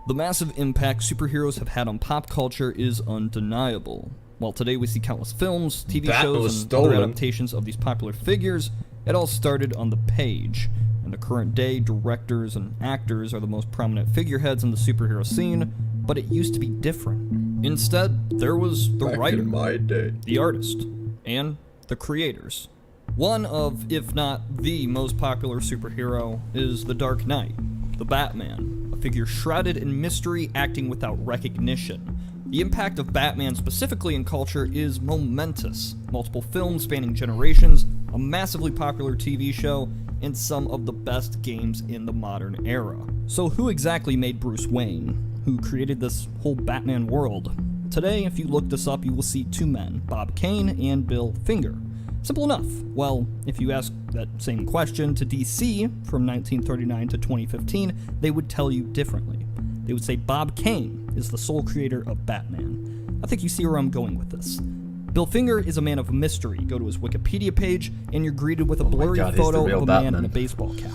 The massive impact superheroes have had on pop culture is undeniable. While today we see countless films, TV shows, and other adaptations of these popular figures, it all started on the page. In the current day, directors and actors are the most prominent figureheads in the superhero scene, but it used to be different. Instead, there was the writer, the artist, and the creators. One of, if not the most popular superhero, is the Dark Knight, the Batman, a figure shrouded in mystery acting without recognition. The impact of Batman specifically in culture is momentous. Multiple films spanning generations, a massively popular TV show, and some of the best games in the modern era. So who exactly made Bruce Wayne? Who created this whole Batman world? Today, if you look this up, you will see two men, Bob Kane and Bill Finger. Simple enough. Well, if you ask that same question to DC from 1939 to 2015, they would tell you differently. They would say Bob Kane is the sole creator of Batman. I think you see where I'm going with this. Bill Finger is a man of mystery. Go to his Wikipedia page, and you're greeted with a blurry photo of a man in a baseball cap.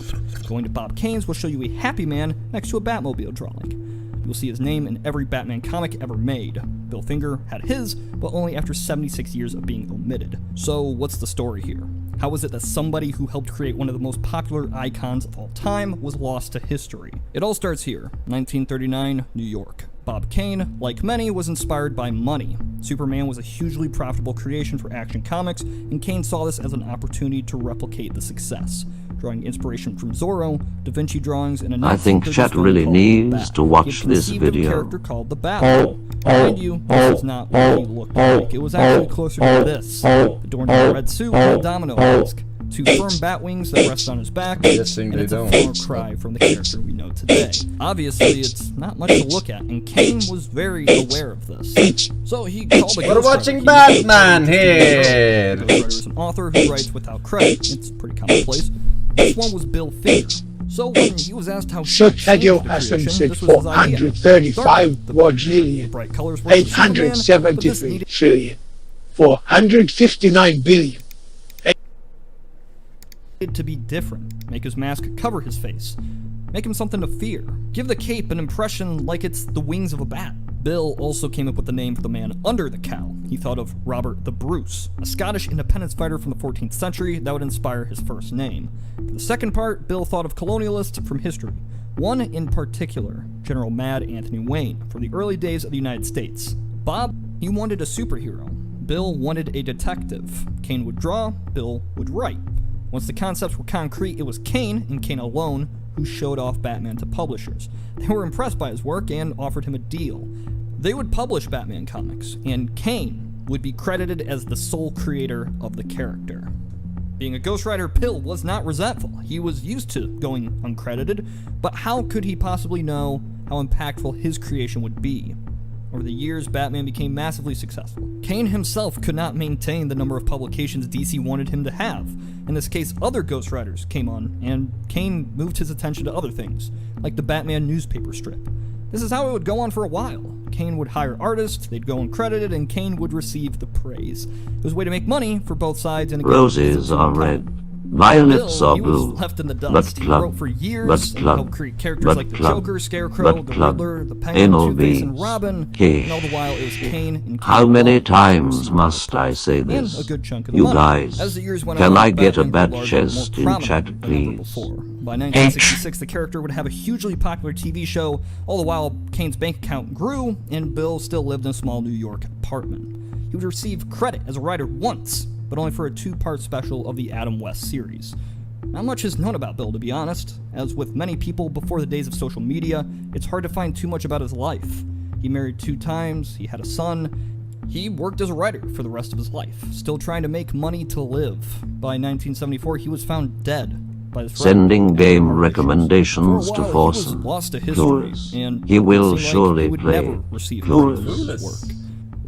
Going to Bob Kane's will show you a happy man next to a Batmobile drawing. You'll see his name in every Batman comic ever made. Bill Finger had his, but only after 76 years of being omitted. So what's the story here? How is it that somebody who helped create one of the most popular icons of all time was lost to history? It all starts here, 1939, New York. Bob Kane, like many, was inspired by money. Superman was a hugely profitable creation for Action Comics, and Kane saw this as an opportunity to replicate the success. Drawing inspiration from Zorro, Da Vinci drawings, and a I think chat really needs to watch this video. A character called the Batman. Mind you, this is not what he looked like. It was actually closer to this. Adorned in a red suit with a domino mask. Two firm bat wings that rest on his back, and it's a far cry from the character we know today. Obviously, it's not much to look at, and Kane was very aware of this. So he called a We're watching Batman here! Ghost Rider is an author who writes without credit. It's pretty commonplace. This one was Bill Finger. So when he was asked how such radio estimated 435 quadrillion, bright colors 873 trillion, 459 billion. To be different, make his mask cover his face, make him something to fear, give the cape an impression like it's the wings of a bat. Bill also came up with the name for the man under the cowl. He thought of Robert the Bruce, a Scottish independence fighter from the 14th century that would inspire his first name. For the second part, Bill thought of colonialists from history. One in particular, General Mad Anthony Wayne, from the early days of the United States. Bob, he wanted a superhero. Bill wanted a detective. Kane would draw, Bill would write. Once the concepts were concrete, it was Kane, and Kane alone, who showed off Batman to publishers. They were impressed by his work and offered him a deal. They would publish Batman comics, and Kane would be credited as the sole creator of the character. Being a Ghost Rider, Bill was not resentful. He was used to going uncredited, but how could he possibly know how impactful his creation would be? Over the years, Batman became massively successful. Kane himself could not maintain the number of publications DC wanted him to have. In this case, other Ghost Riders came on, and Kane moved his attention to other things, like the Batman newspaper strip. This is how it would go on for a while. Kane would hire artists, they'd go uncredited, and Kane would receive the praise. It was a way to make money for both sides, and again, roses are red. Violets are blue, left in the but dust. plug, He wrote for years, but plug, helped create characters but like the plug, Joker, Scarecrow, but the plug, Riddler, the Penguin, anal Two-Face, and beans, Robin, K. and all the while it was Kane and Kane How many alone. times must I say And this? a good chunk of the You money. guys, As the years went can on, I get a Batman bad grew larger and more chest in prominent chat, than ever please? before. By 1966, the character would have a hugely popular TV show, all the while Kane's bank account grew, and Bill still lived in a small New York apartment. He would receive credit as a writer once, but only for a two-part special of the Adam West series. Not much is known about Bill, to be honest. As with many people before the days of social media, it's hard to find too much about his life. He married 2 times, he had a son. He worked as a writer for the rest of his life, still trying to make money to live. By 1974, he was found dead by his friend. Sending game recommendations to For a while, Forsen. he was lost to history, and He will it seemed like surely he would play never receive Clueless. credit for his work.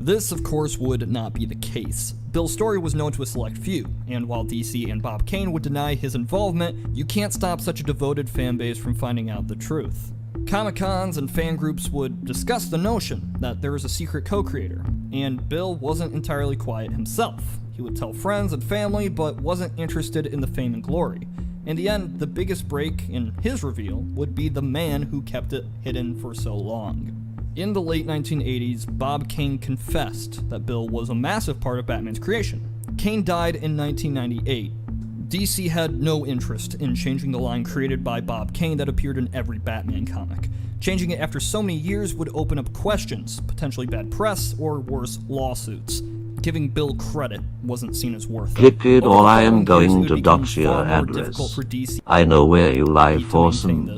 This, of course, would not be the case. Bill's story was known to a select few, and while DC and Bob Kane would deny his involvement, you can't stop such a devoted fanbase from finding out the truth. Comic-Cons and fan groups would discuss the notion that there is a secret co-creator, and Bill wasn't entirely quiet himself. He would tell friends and family, but wasn't interested in the fame and glory. In the end, the biggest break in his reveal would be the man who kept it hidden for so long. In the late 1980s, Bob Kane confessed that Bill was a massive part of Batman's creation. Kane died in 1998. DC had no interest in changing the line created by Bob Kane that appeared in every Batman comic. Changing it after so many years would open up questions, potentially bad press, or worse, lawsuits. Giving Bill credit wasn't seen as worth it. Click it or I am going to dox your address. I know where you lie, Forsen.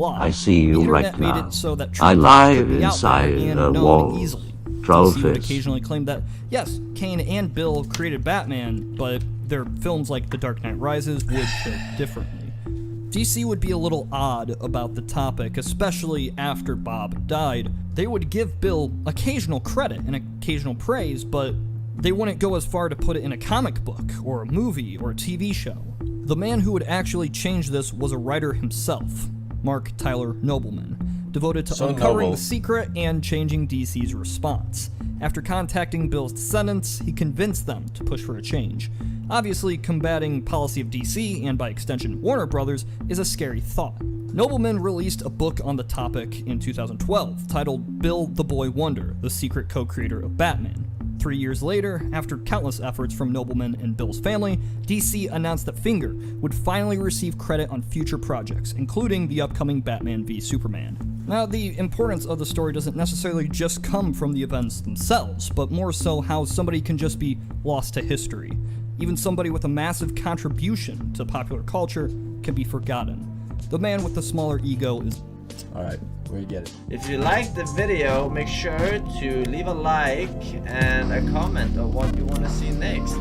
I see you right now. I live inside the walls. DC would occasionally claim that, yes, Kane and Bill created Batman, but their films like The Dark Knight Rises would go differently. DC would be a little odd about the topic, especially after Bob died. They would give Bill occasional credit and occasional praise, but they wouldn't go as far to put it in a comic book, or a movie, or a TV show. The man who would actually change this was a writer himself, Mark Tyler Nobleman, devoted to uncovering the secret and changing DC's response. After contacting Bill's descendants, he convinced them to push for a change. Obviously, combating policy of DC, and by extension Warner Brothers, is a scary thought. Nobleman released a book on the topic in 2012, titled Bill the Boy Wonder, the secret co-creator of Batman. 3 years later, after countless efforts from Nobleman and Bill's family, DC announced that Finger would finally receive credit on future projects, including the upcoming Batman v Superman. Now, the importance of the story doesn't necessarily just come from the events themselves, but more so how somebody can just be lost to history. Even somebody with a massive contribution to popular culture can be forgotten. The man with the smaller ego is... Alright, we get it. If you liked the video, make sure to leave a like and a comment of what you want to see next.